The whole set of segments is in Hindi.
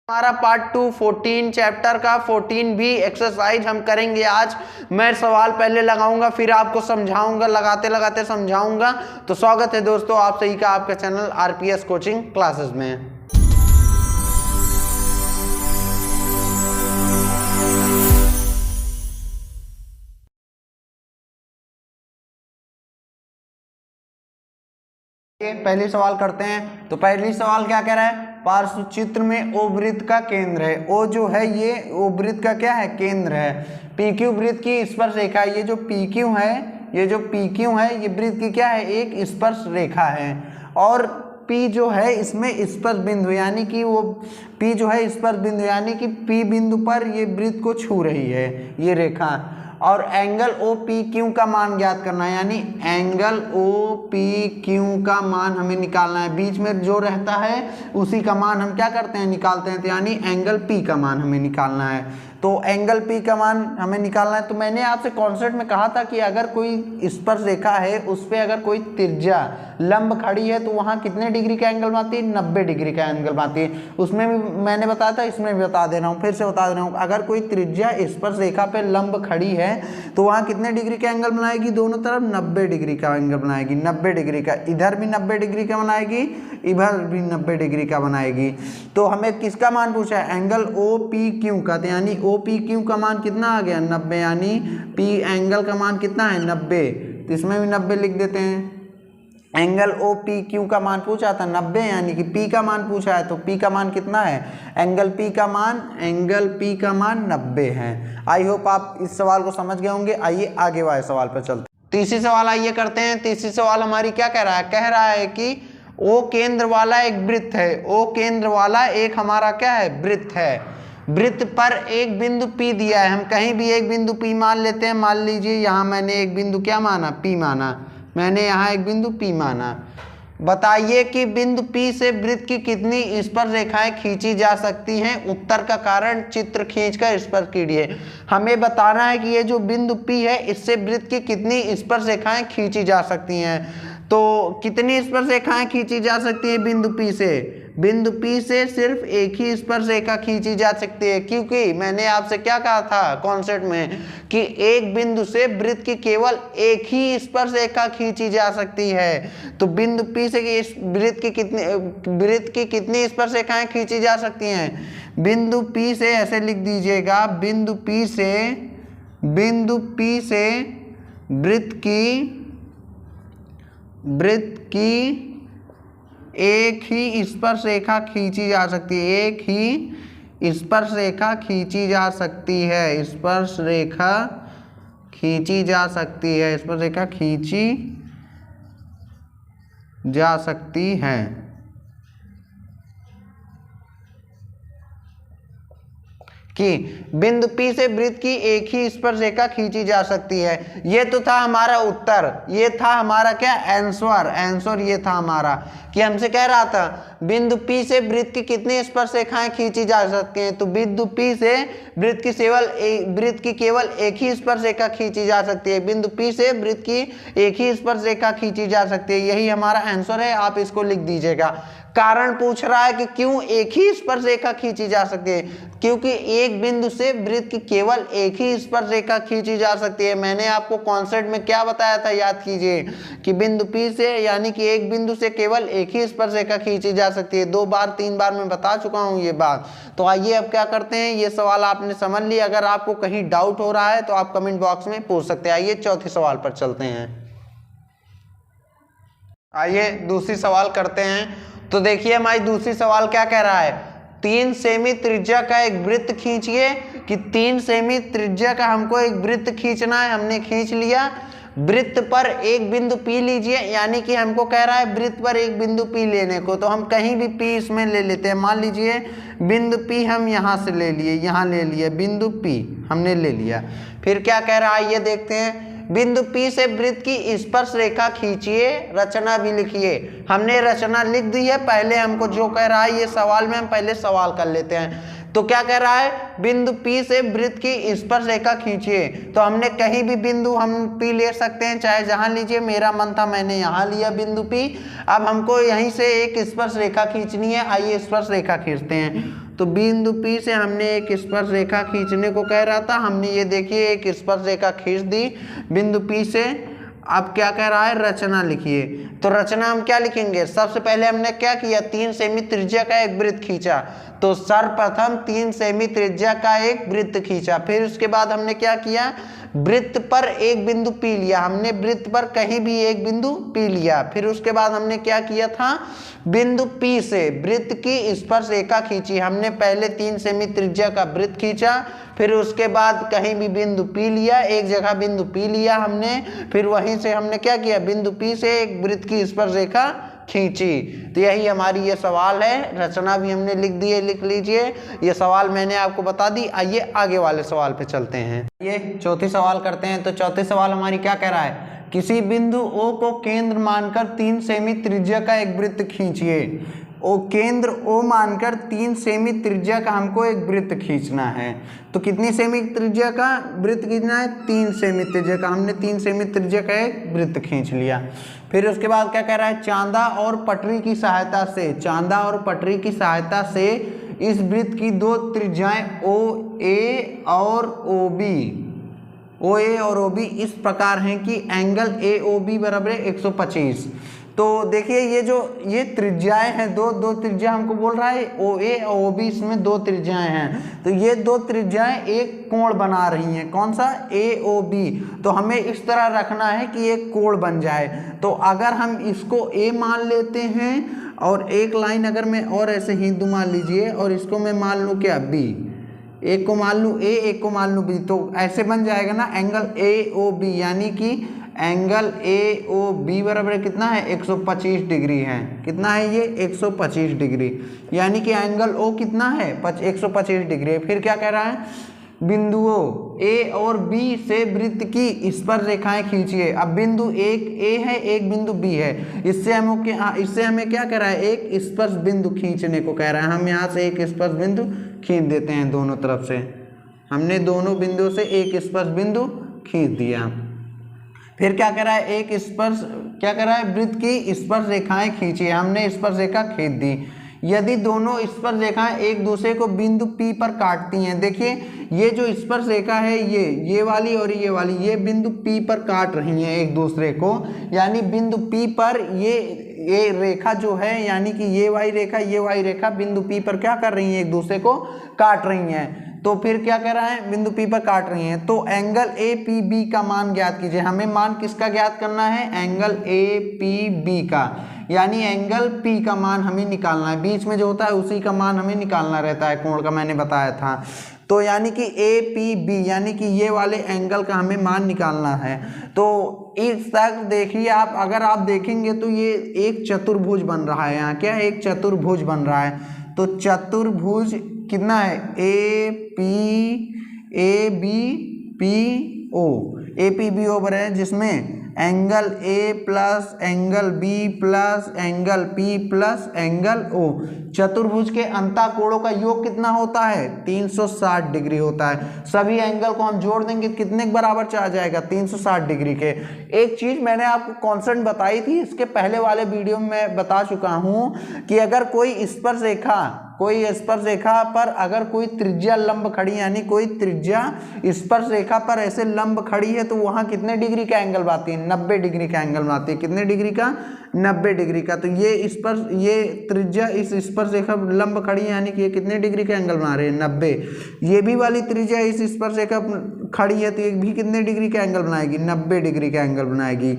हमारा पार्ट 2 14 चैप्टर का 14 भी एक्सरसाइज हम करेंगे आज। मैं सवाल पहले लगाऊंगा फिर आपको समझाऊंगा, लगाते लगाते समझाऊंगा। तो स्वागत है दोस्तों आप सही का आपके चैनल आरपीएस कोचिंग क्लासेस में। पहले सवाल करते हैं। तो पहली सवाल क्या कह रहा है, पार्श्व चित्र में ओ वृत्त का केंद्र है। ओ जो है ये ओ वृत्त का क्या है, केंद्र है। पी क्यू वृत्त की स्पर्श रेखा, ये जो पी क्यू है, ये जो पी क्यू है ये वृत्त की क्या है, एक स्पर्श रेखा है। और पी जो है इसमें स्पर्श बिंदु यानी कि वो पी जो है स्पर्श बिंदु यानी कि पी बिंदु पर ये वृत्त को छू रही है ये रेखा। और एंगल ओ पी क्यू का मान ज्ञात करना है, यानी एंगल ओ पी क्यू का मान हमें निकालना है। बीच में जो रहता है उसी का मान हम क्या करते हैं, निकालते हैं। तो यानी एंगल पी का मान हमें निकालना है। तो एंगल पी का मान हमें निकालना है। तो मैंने आपसे कॉन्सेप्ट में कहा था कि अगर कोई स्पर्श रेखा है उस पर अगर कोई त्रिज्या लंब खड़ी है तो वहाँ कितने डिग्री का एंगल बनाती है, 90 डिग्री का एंगल बनाती है। उसमें भी मैंने बताया था, इसमें भी बता दे रहा हूँ, फिर से बता दे रहा हूँ। अगर कोई त्रिज्या स्पर्श रेखा पे लंब खड़ी है तो वहाँ कितने डिग्री का एंगल बनाएगी, दोनों तरफ 90 डिग्री का एंगल बनाएगी। 90 डिग्री का, इधर भी 90 डिग्री का बनाएगी, इधर भी 90 डिग्री का बनाएगी। तो हमें किसका मान पूछा है, एंगल ओ पी क्यू का। तो यानी ओ पी क्यू का मान कितना आ गया, 90। यानी पी एंगल का मान कितना है, 90। तो इसमें भी 90 लिख देते हैं। एंगल ओ पी क्यू का मान पूछा था 90, यानी कि पी का मान पूछा है तो पी का मान कितना है, एंगल पी का मान 90 है। आई होप आप इस सवाल को समझ गए होंगे। आइए आगे वाले सवाल पर चलते हैं। तीसरी सवाल आइए करते हैं। तीसरी सवाल हमारी क्या कह रहा है, कह रहा है कि ओ केंद्र वाला एक वृत्त है। ओ केंद्र वाला एक हमारा क्या है, वृत्त है। वृत्त पर एक बिंदु P दिया है। हम कहीं भी एक बिंदु P मान लेते हैं। मान लीजिए यहाँ मैंने एक बिंदु क्या माना, P माना। मैंने यहाँ एक बिंदु P माना। बताइए कि बिंदु P से वृत्त की कितनी स्पर्श रेखाएं खींची जा सकती हैं। उत्तर का कारण चित्र खींचकर स्पर्श कीजिए। हमें बताना है कि ये जो बिंदु P है इससे वृत्त की कितनी स्पर्श रेखाएं खींची जा सकती हैं। तो कितनी स्पर्श रेखाएं खींची जा सकती है बिंदु P से, बिंदु P से सिर्फ एक ही स्पर्श रेखा खींची जा सकती है। क्योंकि मैंने आपसे क्या कहा था कॉन्सेप्ट में कि एक बिंदु से वृत्त की केवल एक ही स्पर्श रेखा खींची जा सकती है। तो बिंदु P से वृत्त की कितनी स्पर्श रेखाएं खींची जा सकती हैं। बिंदु P से ऐसे लिख दीजिएगा, बिंदु P से वृत्त की एक ही स्पर्श रेखा खींची जा सकती है। एक ही स्पर्श रेखा खींची जा सकती है। स्पर्श रेखा खींची जा सकती है। स्पर्श रेखा खींची जा सकती है। कि बिंदु P से वृत्त की एक ही स्पर्श रेखा खींची जा सकती है। ये तो था हमारा उत्तर, ये था हमारा क्या आंसर ये था हमारा कि हमसे कह रहा था बिंदु P से वृत्त की कितनी स्पर्श रेखाएं खींची जा सकती हैं। तो बिंदु P से वृत्त की केवल एक ही स्पर्श रेखा खींची जा सकती है। बिंदु P से वृत्त की एक ही स्पर्श रेखा खींची जा सकती है। यही हमारा आंसर है, आप इसको लिख दीजिएगा। कारण पूछ रहा है कि क्यों एक ही स्पर्श रेखा खींची जा सकती है, क्योंकि एक बिंदु से वृत्त की केवल एक ही स्पर्श रेखा खींची जा सकती है। मैंने आपको कॉन्सेप्ट में क्या बताया था, याद कीजिए कि बिंदु P से यानी कि एक बिंदु से केवल एक ही स्पर्श रेखा खींची जा सकती है। 2 बार 3 बार मैं बता चुका हूं ये बात। तो आइए अब क्या करते हैं, ये सवाल आपने समझ लिया। अगर आपको कहीं डाउट हो रहा है तो आप कमेंट बॉक्स में पूछ सकते हैं। आइए चौथे सवाल पर चलते हैं। आइए दूसरी सवाल करते हैं। तो देखिए हमारी दूसरी सवाल क्या कह रहा है, 3 सेमी त्रिज्या का एक वृत्त खींचिए। कि 3 सेमी त्रिज्या का हमको एक वृत्त खींचना है। हमने खींच लिया। वृत्त पर एक बिंदु P लीजिए, यानी कि हमको कह रहा है वृत्त पर एक बिंदु P लेने को। तो हम कहीं भी P इसमें ले लेते हैं। मान लीजिए बिंदु P हम यहाँ से ले लिए, यहाँ ले लिया बिंदु P हमने ले लिया। फिर क्या कह रहा है ये देखते हैं, बिंदु P से वृत्त की स्पर्श रेखा खींचिए, रचना भी लिखिए। हमने रचना लिख दी है। पहले हमको जो कह रहा है ये सवाल में हम पहले सवाल कर लेते हैं। तो क्या कह रहा है, बिंदु P से वृत्त की स्पर्श रेखा खींचिए। तो हमने कहीं भी बिंदु हम P ले सकते हैं, चाहे जहां लीजिए। मेरा मन था मैंने यहाँ लिया बिंदु P। अब हमको यहीं से एक स्पर्श रेखा खींचनी है। आइए स्पर्श रेखा खींचते हैं। तो बिंदु P से हमने एक स्पर्श रेखा खींचने को कह रहा था, हमने ये देखिए एक स्पर्श रेखा खींच दी बिंदु P से। अब क्या कह रहा है, रचना लिखिए। तो रचना हम क्या लिखेंगे, सबसे पहले हमने क्या किया, 3 सेमी त्रिज्या का एक वृत्त खींचा। तो सर्वप्रथम 3 सेमी त्रिज्या का एक वृत्त खींचा, फिर उसके बाद हमने क्या किया, वृत्त पर एक बिंदु P लिया, हमने वृत्त पर कहीं भी एक बिंदु P लिया। फिर उसके बाद हमने क्या किया था, बिंदु P से वृत्त की स्पर्श रेखा खींची। हमने पहले 3 सेमी त्रिज्या का वृत्त खींचा, फिर उसके बाद कहीं भी बिंदु P लिया, एक जगह बिंदु P लिया हमने, फिर वहीं से हमने क्या किया, बिंदु P से एक वृत्त की स्पर्श रेखा खींची। तो यही हमारी ये सवाल है, रचना भी हमने लिख दी है, लिख लीजिए। ये सवाल मैंने आपको बता दी। आइए आगे वाले सवाल पे चलते हैं। ये चौथी सवाल करते हैं। तो चौथी सवाल हमारी क्या कह रहा है, किसी बिंदु O को केंद्र मानकर 3 सेमी त्रिज्या का एक वृत्त खींचिए। ओ केंद्र O मानकर 3 सेमी त्रिज्या का हमको एक वृत्त खींचना है। तो कितनी सेमी त्रिज्या का वृत्त खींचना है, 3 सेमी त्रिज्या का। हमने 3 सेमी त्रिज्या का एक वृत्त खींच लिया। फिर उसके बाद क्या कह रहा है, चांदा और पटरी की सहायता से, चांदा और पटरी की सहायता से इस वृत्त की 2 त्रिज्याएं OA और OB, OA और OB इस प्रकार हैं कि एंगल AOB बराबर है 125। तो देखिए ये त्रिज्याएं हैं, दो त्रिज्या हमको बोल रहा है OA और OB, इसमें 2 त्रिज्याएं हैं। तो ये 2 त्रिज्याएं एक कोण बना रही हैं, कौन सा, AOB। तो हमें इस तरह रखना है कि एक कोण बन जाए। तो अगर हम इसको A मान लेते हैं और एक लाइन अगर मैं और ऐसे हिंदू मान लीजिए, और इसको मैं मान लूँ क्या, B, एक को मान लूँ A, एक को मान लूँ B, तो ऐसे बन जाएगा ना एंगल AOB, यानी कि एंगल AOB बराबर कितना है, 125 डिग्री है। कितना है ये, 125 डिग्री, यानी कि एंगल O कितना है, 125 डिग्री। फिर क्या कह रहा है, बिंदुओं A और B से वृत्त की स्पर्श रेखाएं खींचिए। अब बिंदु एक A है, एक बिंदु B है, इससे हमें क्या कह रहा है, एक स्पर्श बिंदु खींचने को कह रहा है। हम यहाँ से एक स्पर्श बिंदु खींच देते हैं दोनों तरफ से। हमने दोनों बिंदुओं से एक स्पर्श बिंदु खींच दिया। फिर क्या कह रहा है, एक स्पर्श, क्या कह रहा है, वृत्त की स्पर्श रेखाएं खींचिए। हमने स्पर्श रेखा खींच दी। यदि दोनों स्पर्श रेखाएं एक दूसरे को बिंदु P पर काटती हैं, देखिए ये जो स्पर्श रेखा है ये वाली और ये वाली, ये बिंदु P पर काट रही हैं एक दूसरे को, यानी बिंदु P पर ये रेखा जो है, यानी कि ये वाली रेखा बिंदु P पर क्या कर रही हैं, एक दूसरे को काट रही हैं। तो फिर क्या कह रहा है, बिंदु P पर काट रही हैं। तो एंगल APB का मान ज्ञात कीजिए। हमें मान किसका ज्ञात करना है, एंगल APB का, यानी एंगल P का मान हमें निकालना है। बीच में जो होता है उसी का मान हमें निकालना रहता है, कोण का मैंने बताया था। तो यानी कि APB, यानी कि ये वाले एंगल का हमें मान निकालना है। तो इस तक देखिए आप, अगर आप देखेंगे तो ये एक चतुर्भुज बन रहा है। यहाँ क्या है, एक चतुर्भुज बन रहा है। तो चतुर्भुज कितना है, APBO बराबर है, जिसमें angle A plus angle B plus angle P plus angle O, चतुर्भुज के अंतःकोणों का योग कितना होता है, 360 डिग्री होता है। सभी एंगल को हम जोड़ देंगे कितने के बराबर आ जाएगा, 360 डिग्री के। एक चीज मैंने आपको कॉन्सेप्ट बताई थी, इसके पहले वाले वीडियो में मैं बता चुका हूं कि अगर कोई स्पर्श रेखा पर अगर कोई त्रिज्या लंब खड़ी, यानी कोई त्रिज्या स्पर्श रेखा पर ऐसे लंब खड़ी है, तो वहां कितने डिग्री का एंगल बनाती है, 90 डिग्री का एंगल बनाती है। कितने डिग्री का, 90 डिग्री का। तो ये त्रिज्या इस स्पर्श रेखा लंब खड़ी है, यानी कि ये कितने डिग्री का एंगल बना रहे हैं, 90। ये भी वाली त्रिज्या इस स्पर्श रेखा खड़ी है, तो ये भी कितने डिग्री का एंगल बनाएगी, 90 डिग्री का एंगल बनाएगी।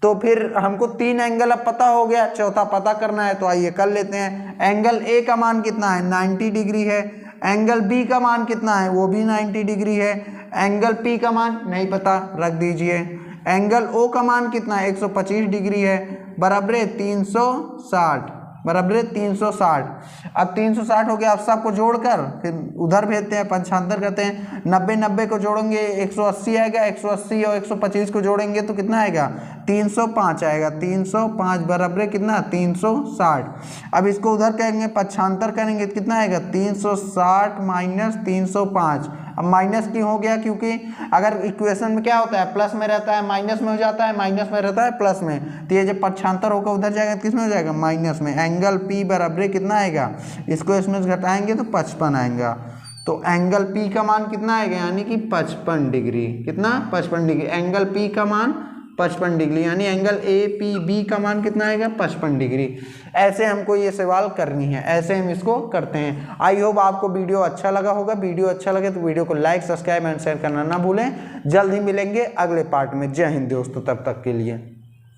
तो फिर हमको 3 एंगल अब पता हो गया, चौथा पता करना है। तो आइए कर लेते हैं। एंगल A का मान कितना है, 90 डिग्री है। एंगल B का मान कितना है, वो भी 90 डिग्री है। एंगल P का मान नहीं पता, रख दीजिए। एंगल O का मान कितना है, 125 डिग्री है, बराबर 360, बराबर 360। अब 360 हो गया। अब सबको जोड़कर फिर उधर भेजते हैं, पंचांतर करते हैं। 90 को जोड़ेंगे 180 आएगा, 180 और 125 को जोड़ेंगे तो कितना आएगा, 305 आएगा, 305 बराबर कितना 360। अब इसको उधर करेंगे पक्षांतर करेंगे तो कितना आएगा 360 माइनस 305। अब माइनस क्यों हो गया, क्योंकि अगर इक्वेशन में क्या होता है प्लस में रहता है माइनस में हो जाता है, माइनस में रहता है प्लस में, तो ये जब पक्षांतर होकर उधर जाएगा तो किस में हो जाएगा माइनस में। एंगल P बराबर कितना आएगा, इसको इसमें घटाएंगे तो 55 आएगा। तो एंगल P का मान कितना आएगा, यानी कि 55 डिग्री। कितना 55 डिग्री। एंगल P का मान 55 डिग्री, यानी एंगल APB का मान कितना आएगा 55 डिग्री। ऐसे हमको ये सवाल करनी है, ऐसे हम इसको करते हैं। आई होप आपको वीडियो अच्छा लगा होगा। वीडियो अच्छा लगे तो वीडियो को लाइक सब्सक्राइब एंड शेयर करना ना भूलें। जल्द ही मिलेंगे अगले पार्ट में। जय हिंद दोस्तों, तब तक के लिए।